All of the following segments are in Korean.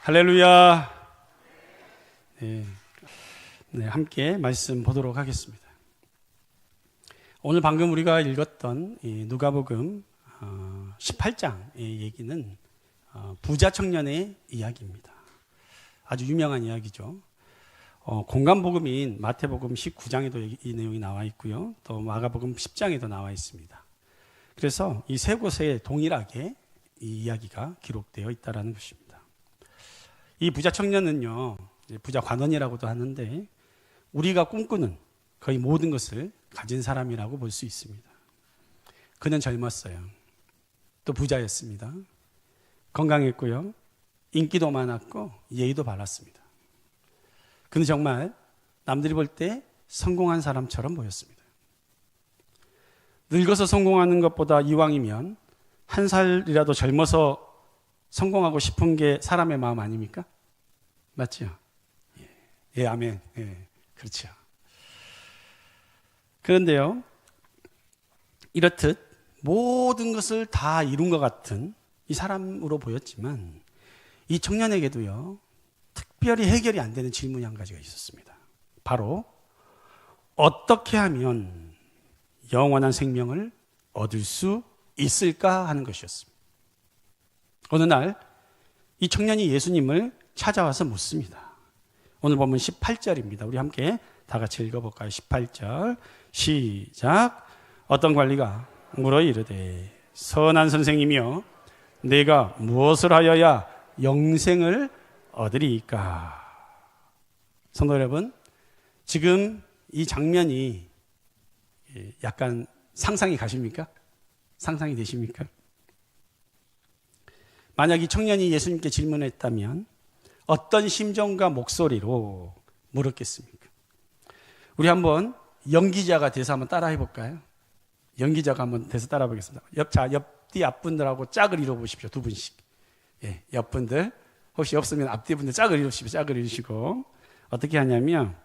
할렐루야. 네, 함께 말씀 보도록 하겠습니다. 오늘 방금 우리가 읽었던 이 누가복음 18장의 얘기는 부자 청년의 이야기입니다. 아주 유명한 이야기죠. 공간복음인 마태복음 19장에도 이 내용이 나와 있고요. 또 마가복음 10장에도 나와 있습니다. 그래서 이 세 곳에 동일하게 이 이야기가 기록되어 있다는 것입니다. 이 부자 청년은요, 부자 관원이라고도 하는데 우리가 꿈꾸는 거의 모든 것을 가진 사람이라고 볼 수 있습니다. 그는 젊었어요. 또 부자였습니다. 건강했고요. 인기도 많았고 예의도 바랐습니다. 그는 정말 남들이 볼 때 성공한 사람처럼 보였습니다. 늙어서 성공하는 것보다 이왕이면 한 살이라도 젊어서 성공하고 싶은 게 사람의 마음 아닙니까? 맞죠? 예, 아멘. 예, 그렇죠. 그런데요, 이렇듯 모든 것을 다 이룬 것 같은 이 사람으로 보였지만 이 청년에게도요, 특별히 해결이 안 되는 질문이 한 가지가 있었습니다. 바로 어떻게 하면 영원한 생명을 얻을 수 있을까 하는 것이었습니다. 어느 날 이 청년이 예수님을 찾아와서 묻습니다. 오늘 보면 18절입니다. 우리 함께 다 같이 읽어볼까요? 18절 시작. 어떤 관리가 물어 이르되 선한 선생님이여 내가 무엇을 하여야 영생을 얻으리이까? 성도 여러분, 지금 이 장면이 약간 상상이 가십니까? 상상이 되십니까? 만약 이 청년이 예수님께 질문했다면 어떤 심정과 목소리로 물었겠습니까? 우리 한번 연기자가 돼서 한번 따라 해볼까요? 연기자가 한번 돼서 따라 보겠습니다. 옆뒤 앞분들하고 짝을 이뤄보십시오. 두 분씩. 예, 옆분들. 혹시 없으면 앞뒤 분들 짝을 이루십시오. 짝을 이루시고. 어떻게 하냐면,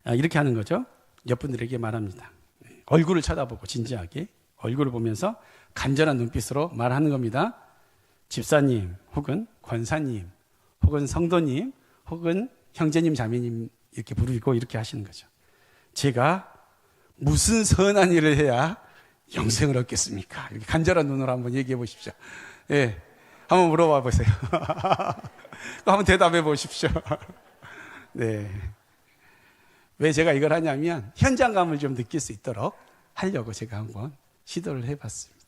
이렇게 하는 거죠. 옆분들에게 말합니다. 얼굴을 쳐다보고 진지하게 얼굴을 보면서 간절한 눈빛으로 말하는 겁니다. 집사님, 혹은 권사님, 혹은 성도님, 혹은 형제님, 자매님 이렇게 부르고 이렇게 하시는 거죠. 제가 무슨 선한 일을 해야 영생을 얻겠습니까? 이렇게 간절한 눈으로 한번 얘기해 보십시오. 예, 한번 물어봐 보세요. 한번 대답해 보십시오. 네. 왜 제가 이걸 하냐면 현장감을 좀 느낄 수 있도록 하려고 제가 한번 시도를 해봤습니다.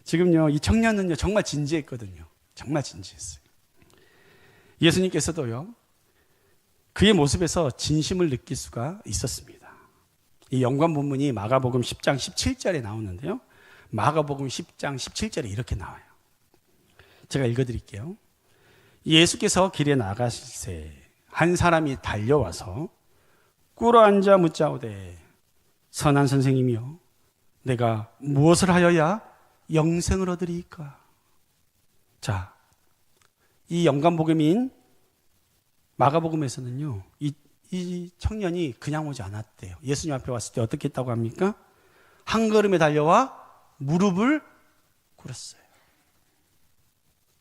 지금요, 이 청년은요, 정말 진지했거든요. 정말 진지했어요. 예수님께서도요, 그의 모습에서 진심을 느낄 수가 있었습니다. 이 연관 본문이 마가복음 10장 17절에 나오는데요. 마가복음 10장 17절에 이렇게 나와요. 제가 읽어드릴게요. 예수께서 길에 나가실새 한 사람이 달려와서 꿇어앉아 묻자오되 선한 선생님이여 내가 무엇을 하여야 영생을 얻으리이까? 자, 이 연관복음인 마가복음에서는요, 이 청년이 그냥 오지 않았대요. 예수님 앞에 왔을 때 어떻게 했다고 합니까? 한 걸음에 달려와 무릎을 꿇었어요.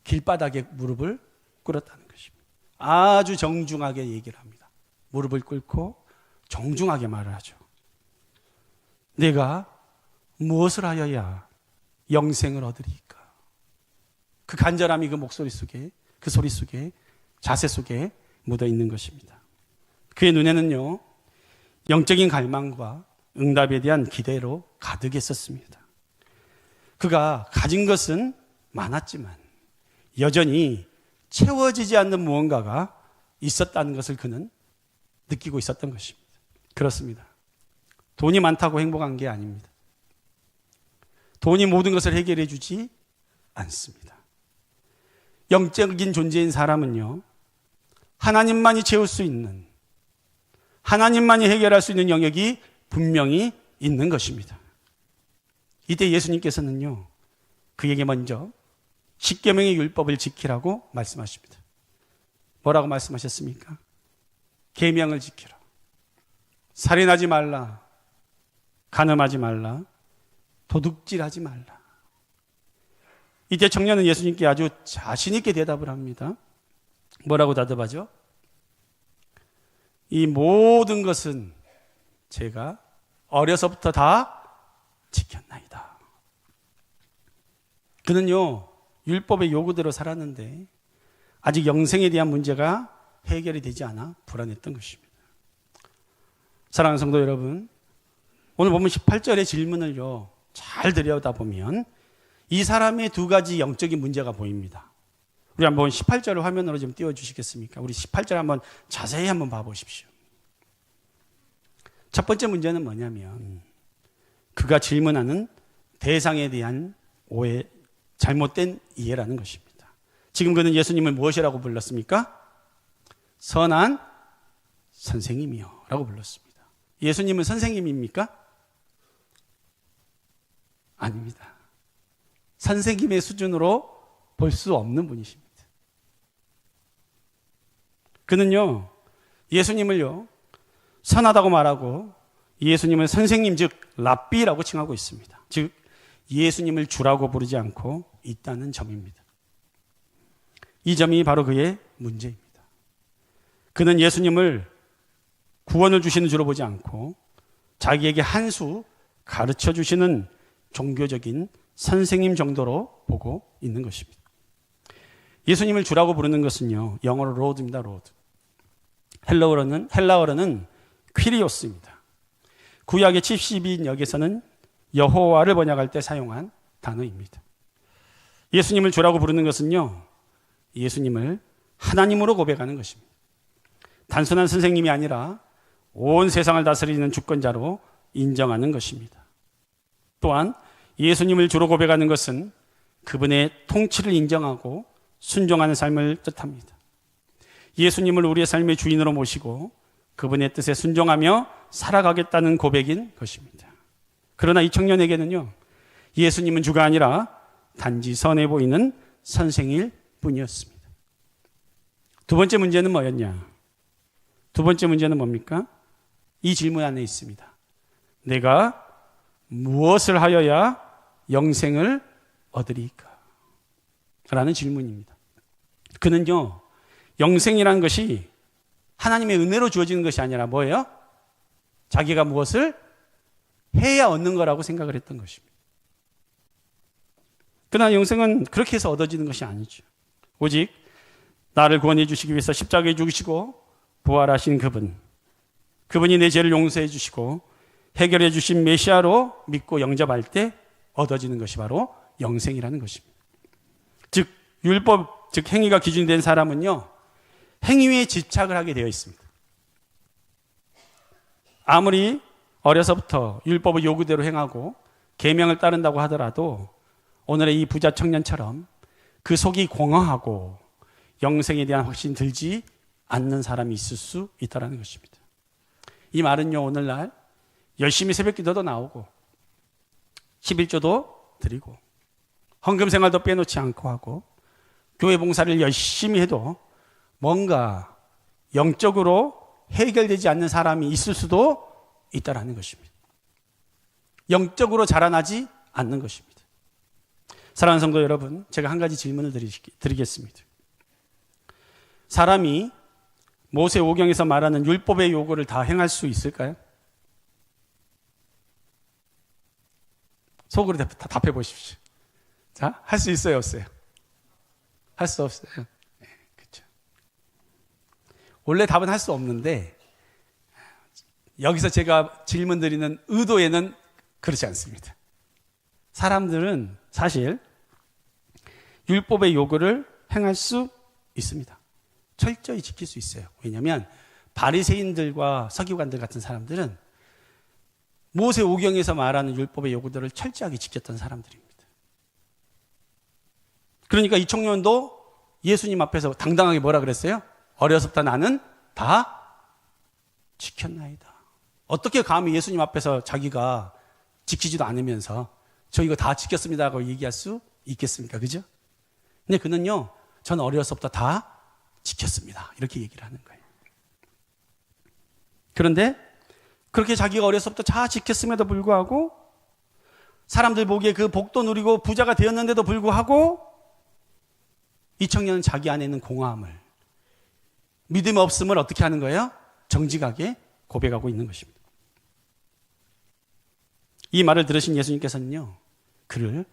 길바닥에 무릎을 꿇었다는 것입니다. 아주 정중하게 얘기를 합니다. 무릎을 꿇고 정중하게 말을 하죠. 내가 무엇을 하여야 영생을 얻으리이까? 그 간절함이 그 목소리 속에, 그 소리 속에, 자세 속에 묻어 있는 것입니다. 그의 눈에는요, 영적인 갈망과 응답에 대한 기대로 가득했었습니다. 그가 가진 것은 많았지만 여전히 채워지지 않는 무언가가 있었다는 것을 그는 느끼고 있었던 것입니다. 그렇습니다. 돈이 많다고 행복한 게 아닙니다. 돈이 모든 것을 해결해 주지 않습니다. 영적인 존재인 사람은요, 하나님만이 채울 수 있는, 하나님만이 해결할 수 있는 영역이 분명히 있는 것입니다. 이때 예수님께서는요, 그에게 먼저 십계명의 율법을 지키라고 말씀하십니다. 뭐라고 말씀하셨습니까? 계명을 지키라. 살인하지 말라. 간음하지 말라. 도둑질하지 말라. 이때 청년은 예수님께 아주 자신 있게 대답을 합니다. 뭐라고 대답하죠? 이 모든 것은 제가 어려서부터 다 지켰나이다. 그는요, 율법의 요구대로 살았는데 아직 영생에 대한 문제가 해결이 되지 않아 불안했던 것입니다. 사랑하는 성도 여러분, 오늘 보면 18절의 질문을요, 잘 들여다보면 이 사람의 두 가지 영적인 문제가 보입니다. 우리 한번 18절을 화면으로 좀 띄워주시겠습니까? 우리 18절 한번 자세히 한번 봐보십시오. 첫 번째 문제는 뭐냐면 그가 질문하는 대상에 대한 오해, 잘못된 이해라는 것입니다. 지금 그는 예수님을 무엇이라고 불렀습니까? 선한 선생님이요 라고 불렀습니다. 예수님은 선생님입니까? 아닙니다. 선생님의 수준으로 볼 수 없는 분이십니다. 그는요, 예수님을요, 선하다고 말하고 예수님을 선생님, 즉 랍비라고 칭하고 있습니다. 즉 예수님을 주라고 부르지 않고 있다는 점입니다. 이 점이 바로 그의 문제입니다. 그는 예수님을 구원을 주시는 주로 보지 않고 자기에게 한 수 가르쳐 주시는 종교적인 선생님 정도로 보고 있는 것입니다. 예수님을 주라고 부르는 것은요, 영어로 로드입니다. 로드. 헬라어로는 퀴리오스입니다. 구약의 70인 역에서는 여호와를 번역할 때 사용한 단어입니다. 예수님을 주라고 부르는 것은요, 예수님을 하나님으로 고백하는 것입니다. 단순한 선생님이 아니라 온 세상을 다스리는 주권자로 인정하는 것입니다. 또한 예수님을 주로 고백하는 것은 그분의 통치를 인정하고 순종하는 삶을 뜻합니다. 예수님을 우리의 삶의 주인으로 모시고 그분의 뜻에 순종하며 살아가겠다는 고백인 것입니다. 그러나 이 청년에게는요, 예수님은 주가 아니라 단지 선해 보이는 선생일 뿐이었습니다. 두 번째 문제는 뭐였냐? 두 번째 문제는 뭡니까? 이 질문 안에 있습니다. 내가 무엇을 하여야 영생을 얻으리까? 라는 질문입니다. 그는요, 영생이라는 것이 하나님의 은혜로 주어지는 것이 아니라 뭐예요? 자기가 무엇을 해야 얻는 거라고 생각을 했던 것입니다. 그러나 영생은 그렇게 해서 얻어지는 것이 아니죠. 오직 나를 구원해 주시기 위해서 십자가에 죽으시고 부활하신 그분이 내 죄를 용서해 주시고 해결해 주신 메시아로 믿고 영접할 때 얻어지는 것이 바로 영생이라는 것입니다. 즉 율법, 즉 행위가 기준된 사람은요, 행위에 집착을 하게 되어 있습니다. 아무리 어려서부터 율법의 요구대로 행하고 계명을 따른다고 하더라도 오늘의 이 부자 청년처럼 그 속이 공허하고 영생에 대한 확신이 들지 않는 사람이 있을 수 있다는 것입니다. 이 말은요, 오늘날 열심히 새벽기도도 나오고 11조도 드리고 헌금 생활도 빼놓지 않고 하고 교회 봉사를 열심히 해도 뭔가 영적으로 해결되지 않는 사람이 있을 수도 있다는 것입니다. 영적으로 자라나지 않는 것입니다. 사랑하는 성도 여러분, 제가 한 가지 질문을 드리겠습니다. 사람이 모세 오경에서 말하는 율법의 요구를 다 행할 수 있을까요? 속으로 답해 보십시오. 자, 할 수 있어요, 없어요? 할 수 없어요. 네, 그렇죠. 원래 답은 할 수 없는데 여기서 제가 질문 드리는 의도에는 그렇지 않습니다. 사람들은 사실 율법의 요구를 행할 수 있습니다. 철저히 지킬 수 있어요. 왜냐하면 바리새인들과 서기관들 같은 사람들은 모세 오경에서 말하는 율법의 요구들을 철저하게 지켰던 사람들입니다. 그러니까 이 청년도 예수님 앞에서 당당하게 뭐라 그랬어요? 어려서부터 나는 다 지켰나이다. 어떻게 감히 예수님 앞에서 자기가 지키지도 않으면서 저 이거 다 지켰습니다라고 얘기할 수 있겠습니까? 그죠? 근데 그는요, 저는 어려서부터 다 지켰습니다. 이렇게 얘기를 하는 거예요. 그런데 그렇게 자기가 어려서부터 다 지켰음에도 불구하고 사람들 보기에 그 복도 누리고 부자가 되었는데도 불구하고 이 청년은 자기 안에 있는 공허함을, 믿음 없음을 어떻게 하는 거예요? 정직하게 고백하고 있는 것입니다. 이 말을 들으신 예수님께서는요, 그를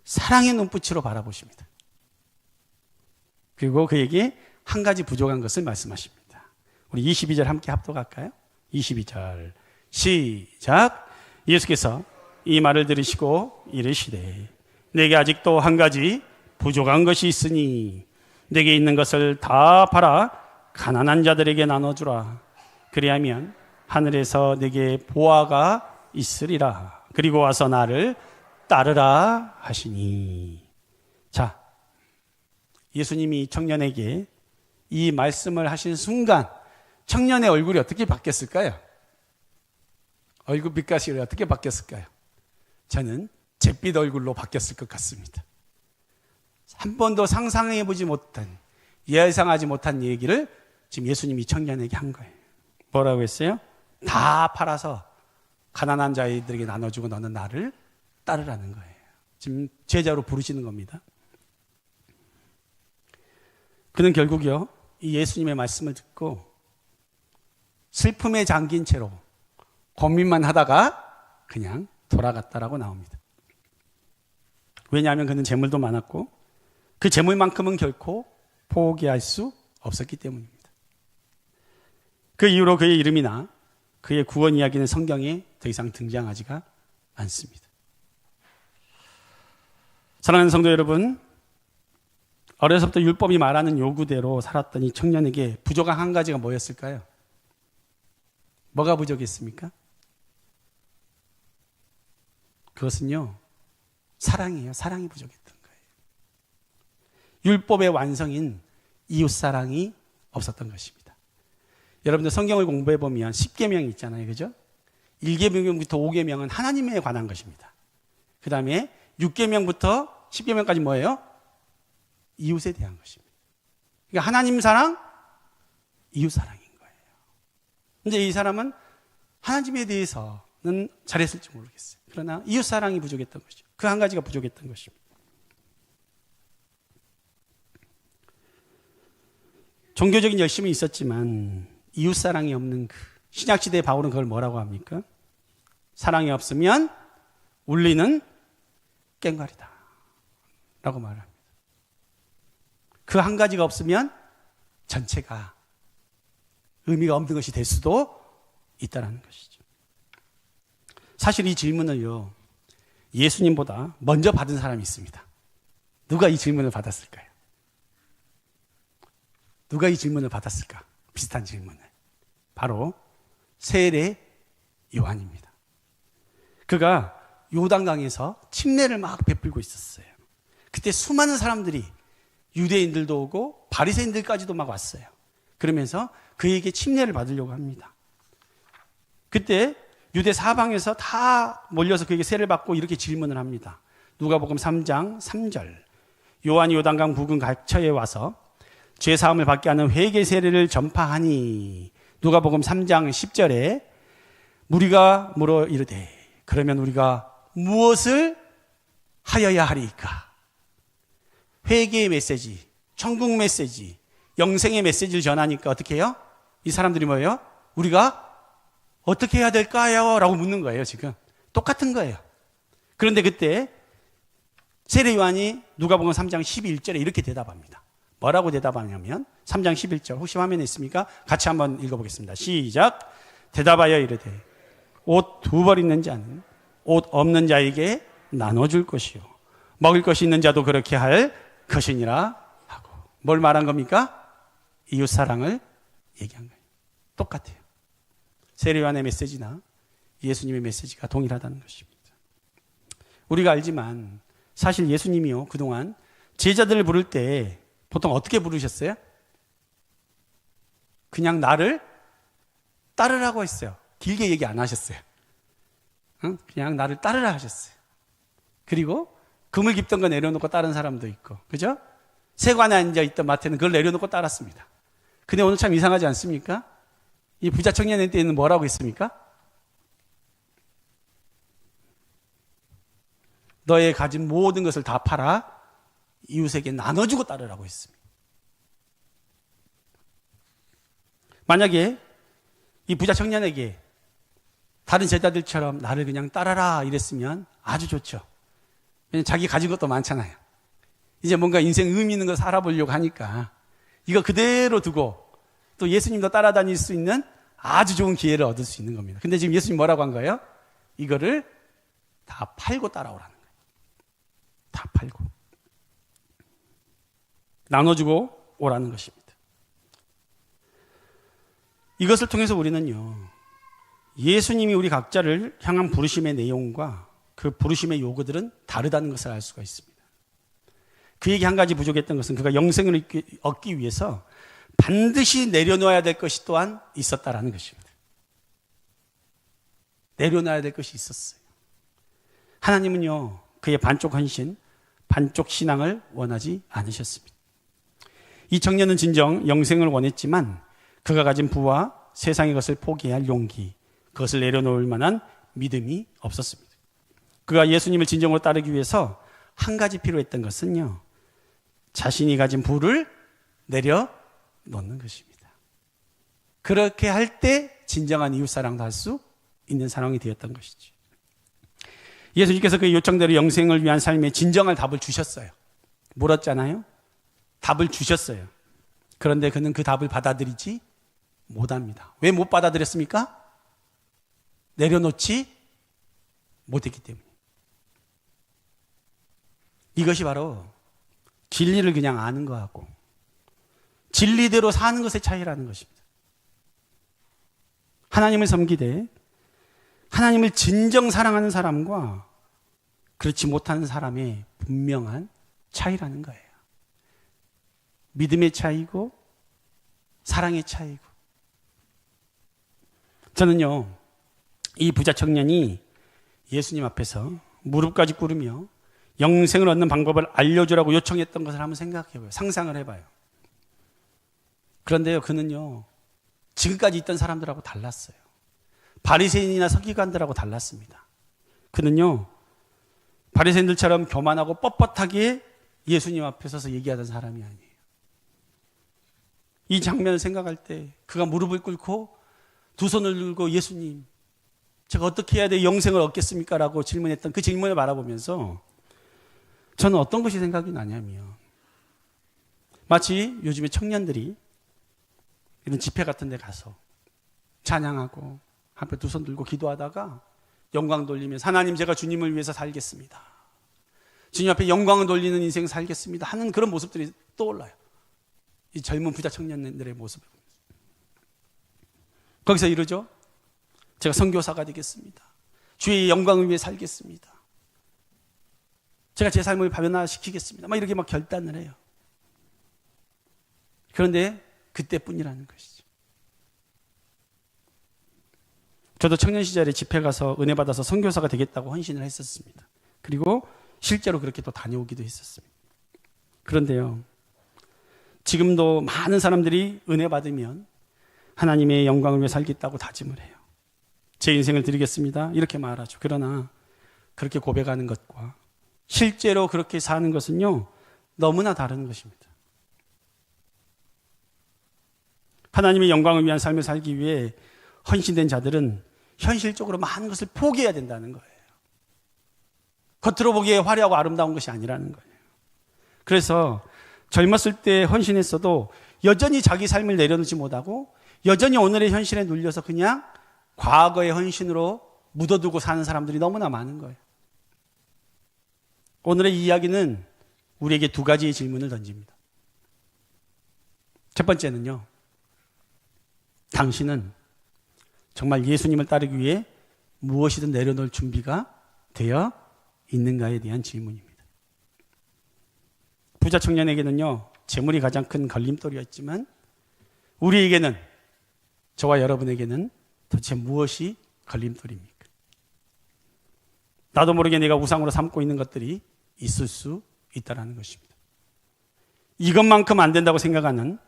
사랑의 눈빛으로 바라보십니다. 그리고 그에게 한 가지 부족한 것을 말씀하십니다. 우리 22절 함께 합독할까요? 22절 시작. 예수께서 이 말을 들으시고 이르시되 내게 아직도 한 가지 부족한 것이 있으니 내게 있는 것을 다 팔아 가난한 자들에게 나눠주라. 그리하면 하늘에서 내게 보화가 있으리라. 그리고 와서 나를 따르라 하시니. 자, 예수님이 청년에게 이 말씀을 하신 순간 청년의 얼굴이 어떻게 바뀌었을까요? 얼굴 빛깔이 어떻게 바뀌었을까요? 저는 잿빛 얼굴로 바뀌었을 것 같습니다. 한 번도 상상해보지 못한, 예상하지 못한 얘기를 지금 예수님이 청년에게 한 거예요. 뭐라고 했어요? 다 팔아서 가난한 자들에게 나눠주고 너는 나를 따르라는 거예요. 지금 제자로 부르시는 겁니다. 그는 결국요, 이 예수님의 말씀을 듣고 슬픔에 잠긴 채로 고민만 하다가 그냥 돌아갔다라고 나옵니다. 왜냐하면 그는 재물도 많았고 그 재물만큼은 결코 포기할 수 없었기 때문입니다. 그 이후로 그의 이름이나 그의 구원 이야기는 성경에 더 이상 등장하지가 않습니다. 사랑하는 성도 여러분, 어려서부터 율법이 말하는 요구대로 살았던 이 청년에게 부족한 한 가지가 뭐였을까요? 뭐가 부족했습니까? 그것은요, 사랑이에요. 사랑이 부족했던 거예요. 율법의 완성인 이웃사랑이 없었던 것입니다. 여러분들 성경을 공부해 보면 10계명이 있잖아요. 그죠? 1계명부터 5계명은 하나님에 관한 것입니다. 그 다음에 6계명부터 10계명까지 뭐예요? 이웃에 대한 것입니다. 그러니까 하나님 사랑, 이웃 사랑인 거예요. 근데 이 사람은 하나님에 대해서는 잘했을지 모르겠어요. 그러나 이웃 사랑이 부족했던 것이죠. 그 한 가지가 부족했던 것입니다. 종교적인 열심이 있었지만 이웃 사랑이 없는 그 신약시대의 바울은 그걸 뭐라고 합니까? 사랑이 없으면 울리는 꽹과리다 라고 말합니다. 그 한 가지가 없으면 전체가 의미가 없는 것이 될 수도 있다는 것이죠. 사실 이 질문을요, 예수님보다 먼저 받은 사람이 있습니다. 누가 이 질문을 받았을까요? 누가 이 질문을 받았을까? 비슷한 질문을. 바로 세례 요한입니다. 그가 요단강에서 침례를 막 베풀고 있었어요. 그때 수많은 사람들이, 유대인들도 오고 바리새인들까지도 막 왔어요. 그러면서 그에게 침례를 받으려고 합니다. 그때 유대 사방에서 다 몰려서 그에게 세례를 받고 이렇게 질문을 합니다. 누가복음 3장 3절. 요한이 요단강 부근 각처에 와서 죄 사함을 받게 하는 회개 세례를 전파하니. 누가복음 3장 10절에 무리가 물어 이르되 그러면 우리가 무엇을 하여야 하리까? 회개의 메시지, 천국 메시지, 영생의 메시지를 전하니까 어떻게 해요? 이 사람들이 뭐예요? 우리가 어떻게 해야 될까요? 라고 묻는 거예요. 지금 똑같은 거예요. 그런데 그때 세례 요한이 누가복음 3장 11절에 이렇게 대답합니다. 뭐라고 대답하냐면 3장 11절 혹시 화면에 있습니까? 같이 한번 읽어보겠습니다. 시작. 대답하여 이르되 옷 2벌 있는 자는 옷 없는 자에게 나눠줄 것이요 먹을 것이 있는 자도 그렇게 할 것이니라 하고. 뭘 말한 겁니까? 이웃사랑을 얘기한 거예요. 똑같아요. 세례요한의 메시지나 예수님의 메시지가 동일하다는 것입니다. 우리가 알지만 사실 예수님이요, 그동안 제자들을 부를 때 보통 어떻게 부르셨어요? 그냥 나를 따르라고 했어요. 길게 얘기 안 하셨어요. 그냥 나를 따르라 하셨어요. 그리고 금을 깁던 거 내려놓고 따른 사람도 있고, 그죠? 세관에 앉아있던 마태는 그걸 내려놓고 따랐습니다. 근데 오늘 참 이상하지 않습니까? 이 부자 청년의 때는 뭐라고 했습니까? 너의 가진 모든 것을 다 팔아 이웃에게 나눠주고 따르라고 했습니다. 만약에 이 부자 청년에게 다른 제자들처럼 나를 그냥 따라라 이랬으면 아주 좋죠. 왜냐면 자기 가진 것도 많잖아요. 이제 뭔가 인생 의미 있는 거 살아보려고 하니까 이거 그대로 두고 또 예수님도 따라다닐 수 있는 아주 좋은 기회를 얻을 수 있는 겁니다. 근데 지금 예수님 뭐라고 한 거예요? 이거를 다 팔고 따라오라는 거예요. 다 팔고. 나눠주고 오라는 것입니다. 이것을 통해서 우리는요, 예수님이 우리 각자를 향한 부르심의 내용과 그 부르심의 요구들은 다르다는 것을 알 수가 있습니다. 그에게 한 가지 부족했던 것은 그가 영생을 얻기 위해서 반드시 내려놓아야 될 것이 또한 있었다라는 것입니다. 내려놔야 될 것이 있었어요. 하나님은요, 그의 반쪽 헌신, 반쪽 신앙을 원하지 않으셨습니다. 이 청년은 진정 영생을 원했지만 그가 가진 부와 세상의 것을 포기해야 할 용기, 그것을 내려놓을 만한 믿음이 없었습니다. 그가 예수님을 진정으로 따르기 위해서 한 가지 필요했던 것은요, 자신이 가진 부를 내려놓는 것입니다. 그렇게 할 때 진정한 이웃사랑도 할 수 있는 상황이 되었던 것이죠. 예수님께서 그의 요청대로 영생을 위한 삶에 진정한 답을 주셨어요. 물었잖아요. 답을 주셨어요. 그런데 그는 그 답을 받아들이지 못합니다. 왜 못 받아들였습니까? 내려놓지 못했기 때문에. 이것이 바로 진리를 그냥 아는 거하고 진리대로 사는 것의 차이라는 것입니다. 하나님을 섬기되 하나님을 진정 사랑하는 사람과 그렇지 못하는 사람의 분명한 차이라는 거예요. 믿음의 차이고 사랑의 차이고. 저는요, 이 부자 청년이 예수님 앞에서 무릎까지 꿇으며 영생을 얻는 방법을 알려주라고 요청했던 것을 한번 생각해봐요. 상상을 해봐요. 그런데요, 그는요, 지금까지 있던 사람들하고 달랐어요. 바리새인이나 서기관들하고 달랐습니다. 그는요, 바리새인들처럼 교만하고 뻣뻣하게 예수님 앞에 서서 얘기하던 사람이 아니에요. 이 장면을 생각할 때 그가 무릎을 꿇고 두 손을 들고 예수님, 제가 어떻게 해야 돼 영생을 얻겠습니까? 라고 질문했던 그 질문을 바라보면서 저는 어떤 것이 생각이 나냐면, 마치 요즘에 청년들이 이런 집회 같은 데 가서 찬양하고 앞에 두 손 들고 기도하다가 영광 돌리면서 하나님, 제가 주님을 위해서 살겠습니다, 주님 앞에 영광을 돌리는 인생 살겠습니다 하는 그런 모습들이 떠올라요. 이 젊은 부자 청년들의 모습을 보면서. 거기서 이러죠. 제가 선교사가 되겠습니다, 주의 영광을 위해 살겠습니다, 제가 제 삶을 변화시키겠습니다, 막 이렇게 막 결단을 해요. 그런데 그때뿐이라는 것이죠. 저도 청년 시절에 집회 가서 은혜 받아서 선교사가 되겠다고 헌신을 했었습니다. 그리고 실제로 그렇게 또 다녀오기도 했었습니다. 그런데요, 지금도 많은 사람들이 은혜 받으면 하나님의 영광을 위해 살겠다고 다짐을 해요. 제 인생을 드리겠습니다, 이렇게 말하죠. 그러나 그렇게 고백하는 것과 실제로 그렇게 사는 것은요, 너무나 다른 것입니다. 하나님의 영광을 위한 삶을 살기 위해 헌신된 자들은 현실적으로 많은 것을 포기해야 된다는 거예요. 겉으로 보기에 화려하고 아름다운 것이 아니라는 거예요. 그래서 젊었을 때 헌신했어도 여전히 자기 삶을 내려놓지 못하고 여전히 오늘의 현실에 눌려서 그냥 과거의 헌신으로 묻어두고 사는 사람들이 너무나 많은 거예요. 오늘의 이야기는 우리에게 두 가지의 질문을 던집니다. 첫 번째는요, 당신은 정말 예수님을 따르기 위해 무엇이든 내려놓을 준비가 되어 있는가에 대한 질문입니다. 부자 청년에게는요, 재물이 가장 큰 걸림돌이었지만 우리에게는, 저와 여러분에게는 도대체 무엇이 걸림돌입니까? 나도 모르게 내가 우상으로 삼고 있는 것들이 있을 수 있다는 것입니다. 이것만큼 안 된다고 생각하는,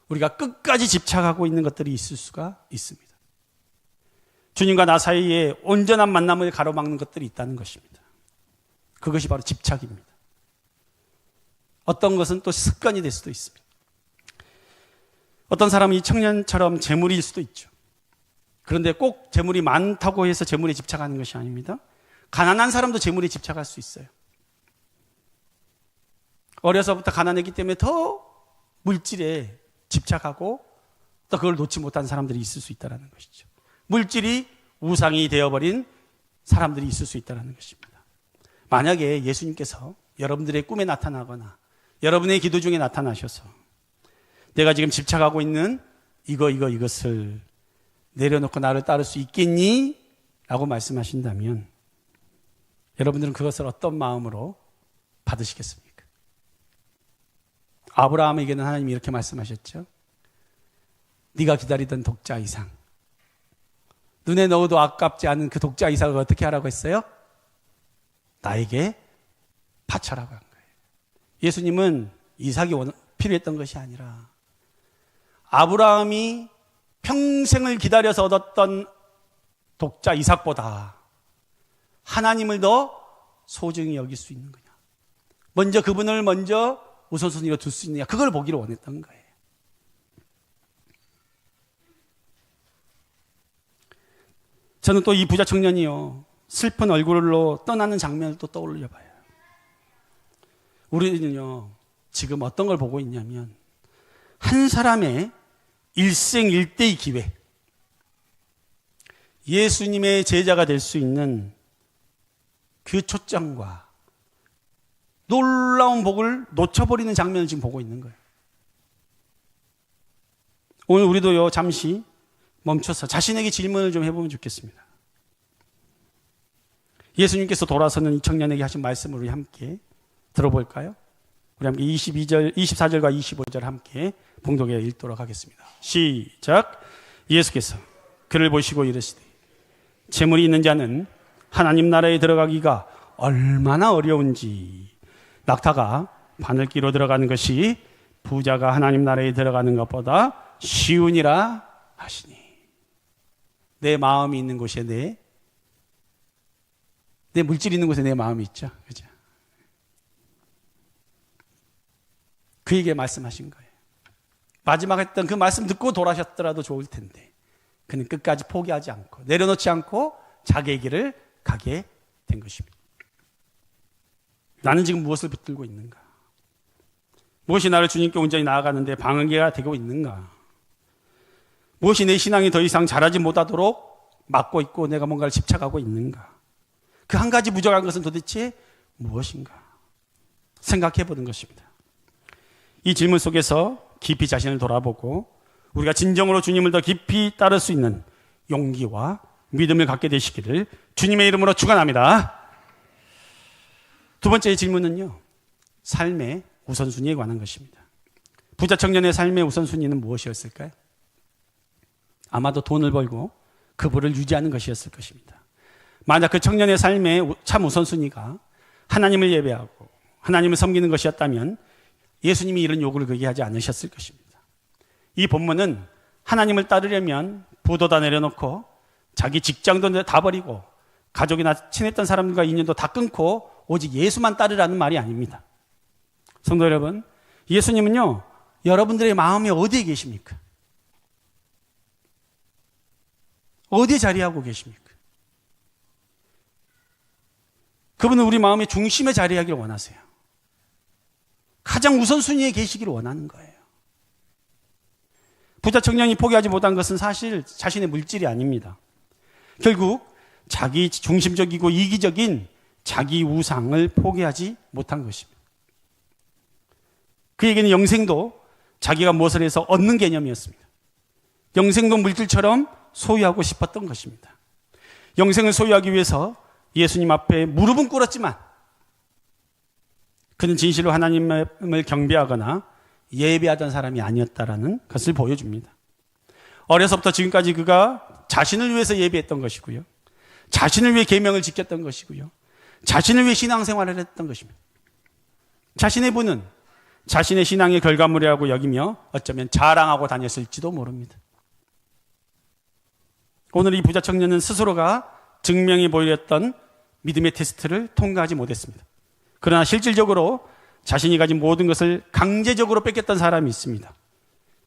우리가 끝까지 집착하고 있는 것들이 있을 수가 있습니다. 주님과 나 사이에 온전한 만남을 가로막는 것들이 있다는 것입니다. 그것이 바로 집착입니다. 어떤 것은 또 습관이 될 수도 있습니다. 어떤 사람은 이 청년처럼 재물일 수도 있죠. 그런데 꼭 재물이 많다고 해서 재물에 집착하는 것이 아닙니다. 가난한 사람도 재물에 집착할 수 있어요. 어려서부터 가난했기 때문에 더 물질에 집착하고 또 그걸 놓지 못한 사람들이 있을 수 있다는 것이죠. 물질이 우상이 되어버린 사람들이 있을 수 있다는 것입니다. 만약에 예수님께서 여러분들의 꿈에 나타나거나 여러분의 기도 중에 나타나셔서 내가 지금 집착하고 있는 이것을 내려놓고 나를 따를 수 있겠니? 라고 말씀하신다면 여러분들은 그것을 어떤 마음으로 받으시겠습니까? 아브라함에게는 하나님이 이렇게 말씀하셨죠. 네가 기다리던 독자 이상, 눈에 넣어도 아깝지 않은 그 독자 이삭을 어떻게 하라고 했어요? 나에게 바쳐라고 한 거예요. 예수님은 이삭이 필요했던 것이 아니라 아브라함이 평생을 기다려서 얻었던 독자 이삭보다 하나님을 더 소중히 여길 수 있는 거냐, 먼저 그분을 먼저 우선순위로 둘 수 있느냐, 그걸 보기를 원했던 거예요. 저는 또 이 부자 청년이요, 슬픈 얼굴로 떠나는 장면을 또 떠올려 봐요. 우리는요, 지금 어떤 걸 보고 있냐면, 한 사람의 일생일대의 기회, 예수님의 제자가 될 수 있는 그 초점과 놀라운 복을 놓쳐버리는 장면을 지금 보고 있는 거예요. 오늘 우리도요, 잠시 멈춰서 자신에게 질문을 좀 해보면 좋겠습니다. 예수님께서 돌아서는 이 청년에게 하신 말씀을 우리 함께 들어볼까요? 우리 함께 24절과 25절 함께 봉독해 읽도록 하겠습니다. 시작. 예수께서 그를 보시고 이르시되 재물이 있는 자는 하나님 나라에 들어가기가 얼마나 어려운지, 낙타가 바늘기로 들어가는 것이 부자가 하나님 나라에 들어가는 것보다 쉬우니라 하시니. 내 마음이 있는 곳에 내 물질이 있는 곳에 내 마음이 있죠. 그죠? 그에게 말씀하신 거예요. 마지막 했던 그 말씀 듣고 돌아가셨더라도 좋을 텐데 그는 끝까지 포기하지 않고 내려놓지 않고 자기의 길을 가게 된 것입니다. 나는 지금 무엇을 붙들고 있는가? 무엇이 나를 주님께 온전히 나아가는데 방해가 되고 있는가? 무엇이 내 신앙이 더 이상 자라지 못하도록 막고 있고 내가 뭔가를 집착하고 있는가? 그 한 가지 부족한 것은 도대체 무엇인가? 생각해 보는 것입니다. 이 질문 속에서 깊이 자신을 돌아보고 우리가 진정으로 주님을 더 깊이 따를 수 있는 용기와 믿음을 갖게 되시기를 주님의 이름으로 축원합니다. 두 번째 질문은요, 삶의 우선순위에 관한 것입니다. 부자 청년의 삶의 우선순위는 무엇이었을까요? 아마도 돈을 벌고 그 부를 유지하는 것이었을 것입니다. 만약 그 청년의 삶의 참 우선순위가 하나님을 예배하고 하나님을 섬기는 것이었다면 예수님이 이런 요구를 그에게 하지 않으셨을 것입니다. 이 본문은 하나님을 따르려면 부도 다 내려놓고 자기 직장도 다 버리고 가족이나 친했던 사람들과 인연도 다 끊고 오직 예수만 따르라는 말이 아닙니다. 성도 여러분, 예수님은요, 여러분들의 마음이 어디에 계십니까? 어디에 자리하고 계십니까? 그분은 우리 마음의 중심에 자리하기를 원하세요. 가장 우선순위에 계시기를 원하는 거예요. 부자 청년이 포기하지 못한 것은 사실 자신의 물질이 아닙니다. 결국 자기 중심적이고 이기적인 자기 우상을 포기하지 못한 것입니다. 그에게는 영생도 자기가 무엇을 해서 얻는 개념이었습니다. 영생도 물질처럼 소유하고 싶었던 것입니다. 영생을 소유하기 위해서 예수님 앞에 무릎은 꿇었지만 그는 진실로 하나님을 경배하거나 예배하던 사람이 아니었다라는 것을 보여줍니다. 어려서부터 지금까지 그가 자신을 위해서 예배했던 것이고요, 자신을 위해 계명을 지켰던 것이고요, 자신을 위해 신앙생활을 했던 것입니다. 자신의 부는 자신의 신앙의 결과물이라고 여기며 어쩌면 자랑하고 다녔을지도 모릅니다. 오늘 이 부자 청년은 스스로가 증명해 보였던 믿음의 테스트를 통과하지 못했습니다. 그러나 실질적으로 자신이 가진 모든 것을 강제적으로 뺏겼던 사람이 있습니다.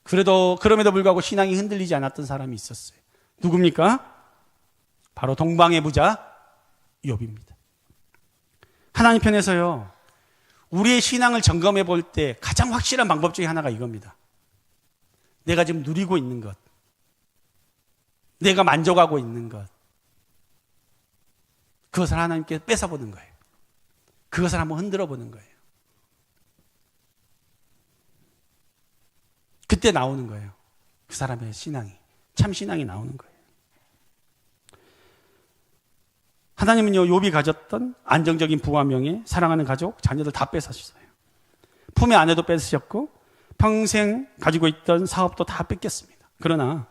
그럼에도 불구하고 신앙이 흔들리지 않았던 사람이 있었어요. 누굽니까? 바로 동방의 부자 욥입니다. 하나님 편에서요, 우리의 신앙을 점검해 볼 때 가장 확실한 방법 중에 하나가 이겁니다. 내가 지금 누리고 있는 것, 내가 만족하고 있는 것, 그것을 하나님께 뺏어보는 거예요. 그것을 한번 흔들어 보는 거예요. 그때 나오는 거예요. 그 사람의 신앙이, 참 신앙이 나오는 거예요. 하나님은요, 욥이 가졌던 안정적인 부와 명예, 사랑하는 가족, 자녀들 다 뺏으셨어요. 품의 아내도 뺏으셨고 평생 가지고 있던 사업도 다 뺏겼습니다. 그러나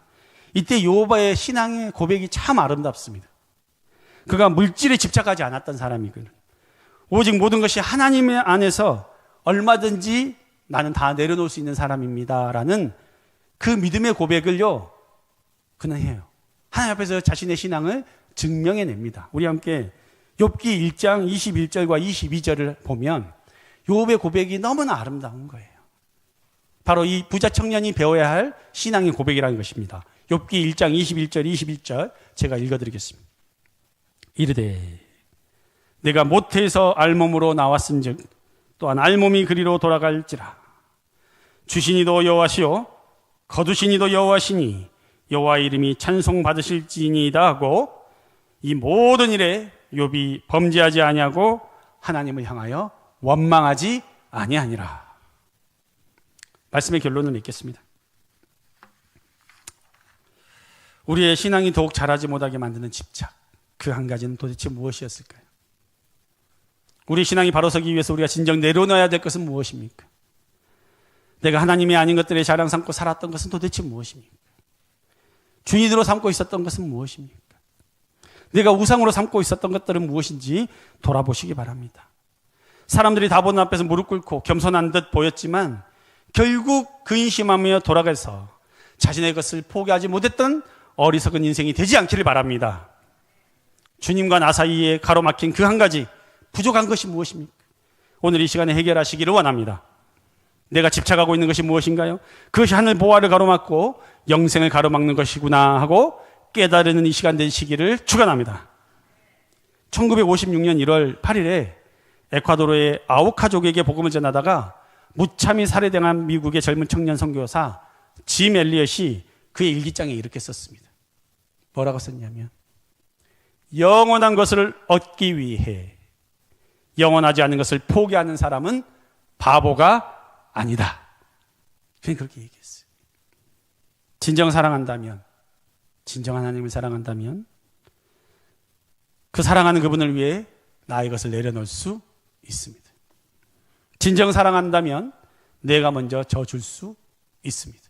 이때 욥의 신앙의 고백이 참 아름답습니다. 그가 물질에 집착하지 않았던 사람이거든요. 오직 모든 것이 하나님의 안에서 얼마든지 나는 다 내려놓을 수 있는 사람입니다 라는 그 믿음의 고백을요, 그는 해요. 하나님 앞에서 자신의 신앙을 증명해냅니다. 우리 함께 욥기 1장 21절과 22절을 보면 욥의 고백이 너무나 아름다운 거예요. 바로 이 부자 청년이 배워야 할 신앙의 고백이라는 것입니다. 욥기 1장 21절 21절 제가 읽어드리겠습니다. 이르되 내가 모태에서 알몸으로 나왔은즉 또한 알몸이 그리로 돌아갈지라. 주시니도 여호와시요 거두시니도 여호와시니 여호와의 이름이 찬송받으실지니이다 하고 이 모든 일에 욥이 범죄하지 아니하고 하나님을 향하여 원망하지 아니하니라. 말씀의 결론을 맺겠습니다. 우리의 신앙이 더욱 자라지 못하게 만드는 집착, 그 한 가지는 도대체 무엇이었을까요? 우리 신앙이 바로 서기 위해서 우리가 진정 내려놔야 될 것은 무엇입니까? 내가 하나님이 아닌 것들에 자랑 삼고 살았던 것은 도대체 무엇입니까? 주인으로 삼고 있었던 것은 무엇입니까? 내가 우상으로 삼고 있었던 것들은 무엇인지 돌아보시기 바랍니다. 사람들이 다 보는 앞에서 무릎 꿇고 겸손한 듯 보였지만 결국 근심하며 돌아가서 자신의 것을 포기하지 못했던 어리석은 인생이 되지 않기를 바랍니다. 주님과 나 사이에 가로막힌 그 한 가지, 부족한 것이 무엇입니까? 오늘 이 시간에 해결하시기를 원합니다. 내가 집착하고 있는 것이 무엇인가요? 그것이 하늘 보화를 가로막고 영생을 가로막는 것이구나 하고 깨달는 이 시간 되시기를 축원합니다. 1956년 1월 8일에 에콰도르의 아우카족에게 복음을 전하다가 무참히 살해당한 미국의 젊은 청년 선교사 짐 엘리엇이 그의 일기장에 이렇게 썼습니다. 뭐라고 썼냐면 영원한 것을 얻기 위해 영원하지 않은 것을 포기하는 사람은 바보가 아니다. 그냥 그렇게 얘기했어요. 진정 사랑한다면, 진정한 하나님을 사랑한다면 그 사랑하는 그분을 위해 나의 것을 내려놓을 수 있습니다. 진정 사랑한다면 내가 먼저 져줄 수 있습니다.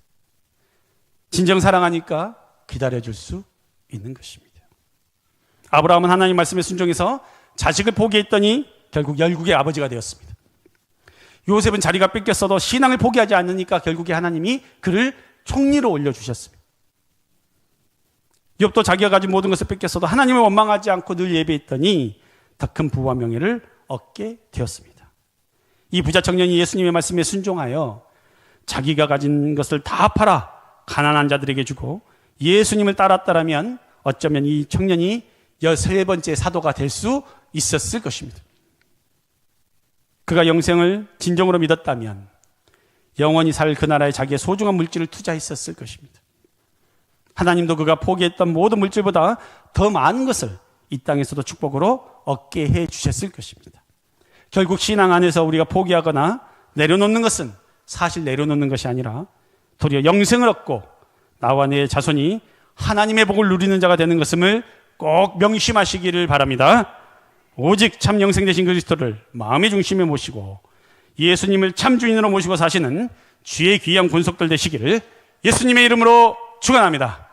진정 사랑하니까 기다려줄 수 있는 것입니다. 아브라함은 하나님 말씀에 순종해서 자식을 포기했더니 결국 열국의 아버지가 되었습니다. 요셉은 자리가 뺏겼어도 신앙을 포기하지 않으니까 결국에 하나님이 그를 총리로 올려주셨습니다. 욥도 자기가 가진 모든 것을 뺏겼어도 하나님을 원망하지 않고 늘 예배했더니 더 큰 부와 명예를 얻게 되었습니다. 이 부자 청년이 예수님의 말씀에 순종하여 자기가 가진 것을 다 팔아 가난한 자들에게 주고 예수님을 따랐다면 어쩌면 이 청년이 13번째 사도가 될 수 있었을 것입니다. 그가 영생을 진정으로 믿었다면 영원히 살 그 나라에 자기의 소중한 물질을 투자했었을 것입니다. 하나님도 그가 포기했던 모든 물질보다 더 많은 것을 이 땅에서도 축복으로 얻게 해 주셨을 것입니다. 결국 신앙 안에서 우리가 포기하거나 내려놓는 것은 사실 내려놓는 것이 아니라 도리어 영생을 얻고 나와 내 자손이 하나님의 복을 누리는 자가 되는 것임을 꼭 명심하시기를 바랍니다. 오직 참 영생 되신 그리스도를 마음의 중심에 모시고 예수님을 참 주인으로 모시고 사시는 주의 귀한 군속들 되시기를 예수님의 이름으로 축원합니다.